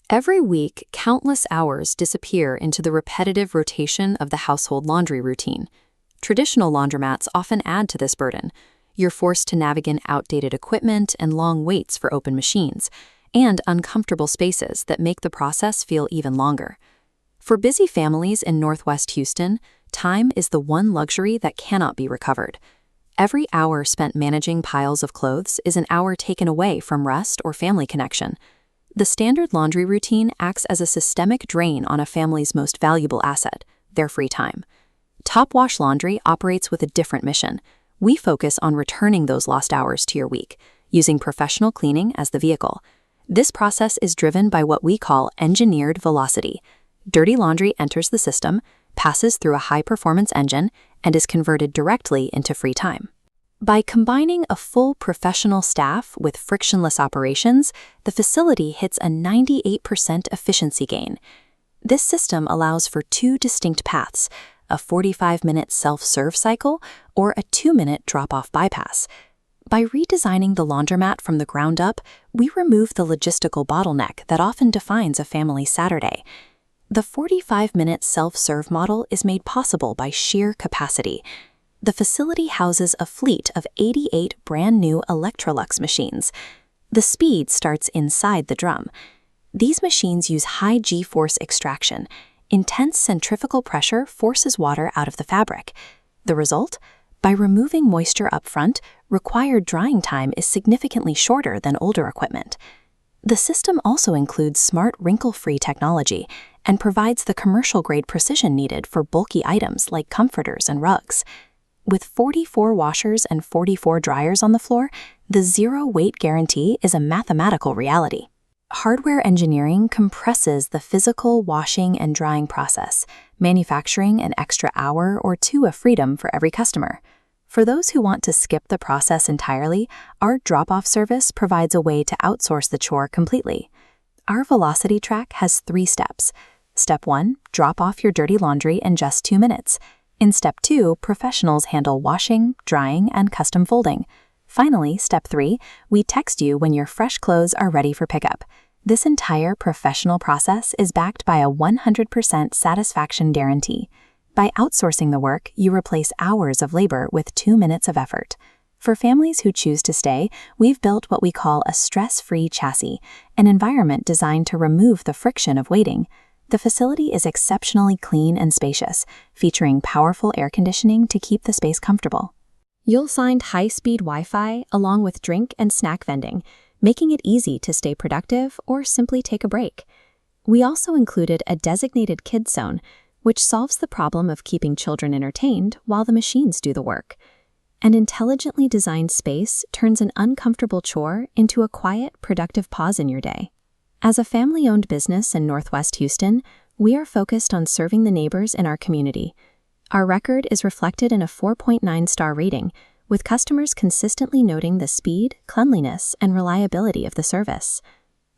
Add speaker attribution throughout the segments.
Speaker 1: Every week, countless hours disappear into the repetitive rotation of the household laundry routine. Traditional laundromats often add to this burden. You're forced to navigate outdated equipment and long waits for open machines, and uncomfortable spaces that make the process feel even longer. For busy families in Northwest Houston, time is the one luxury that cannot be recovered. Every hour spent managing piles of clothes is an hour taken away from rest or family connection. The standard laundry routine acts as a systemic drain on a family's most valuable asset, their free time. Top Wash Laundry operates with a different mission. We focus on returning those lost hours to your week, using professional cleaning as the vehicle. This process is driven by what we call engineered velocity. Dirty laundry enters the system, passes through a high-performance engine, and is converted directly into free time. By combining a full professional staff with frictionless operations, the facility hits a 98% efficiency gain. This system allows for two distinct paths: a 45-minute self-serve cycle or a 2-minute drop-off bypass. By redesigning the laundromat from the ground up, we remove the logistical bottleneck that often defines a family's Saturday. The 45-minute self-serve model is made possible by sheer capacity. The facility houses a fleet of 88 brand-new Electrolux machines. The speed starts inside the drum. These machines use high G-force extraction. Intense centrifugal pressure forces water out of the fabric. The result? By removing moisture up front, required drying time is significantly shorter than older equipment. The system also includes smart wrinkle-free technology and provides the commercial-grade precision needed for bulky items like comforters and rugs. With 44 washers and 44 dryers on the floor, the zero-weight guarantee is a mathematical reality. Hardware engineering compresses the physical washing and drying process, manufacturing an extra hour or two of freedom for every customer. For those who want to skip the process entirely, our drop-off service provides a way to outsource the chore completely. Our Velocity Track has 3 steps. Step 1, drop off your dirty laundry in just 2 minutes. In Step 2, professionals handle washing, drying, and custom folding. Finally, Step 3, we text you when your fresh clothes are ready for pickup. This entire professional process is backed by a 100% satisfaction guarantee. By outsourcing the work, you replace hours of labor with 2 minutes of effort. For families who choose to stay, we've built what we call a stress-free chassis, an environment designed to remove the friction of waiting. The facility is exceptionally clean and spacious, featuring powerful air conditioning to keep the space comfortable. You'll find high-speed Wi-Fi along with drink and snack vending, making it easy to stay productive or simply take a break. We also included a designated kids zone, which solves the problem of keeping children entertained while the machines do the work. An intelligently designed space turns an uncomfortable chore into a quiet, productive pause in your day. As a family-owned business in Northwest Houston, we are focused on serving the neighbors in our community. Our record is reflected in a 4.9-star rating, with customers consistently noting the speed, cleanliness, and reliability of the service.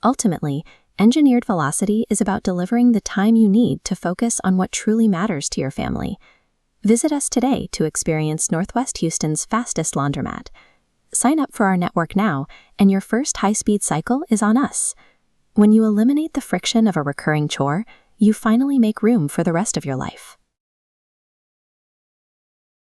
Speaker 1: Ultimately, Engineered Velocity is about delivering the time you need to focus on what truly matters to your family. Visit us today to experience Northwest Houston's fastest laundromat. Sign up for our network now, and your first high-speed cycle is on us. When you eliminate the friction of a recurring chore, you finally make room for the rest of your life.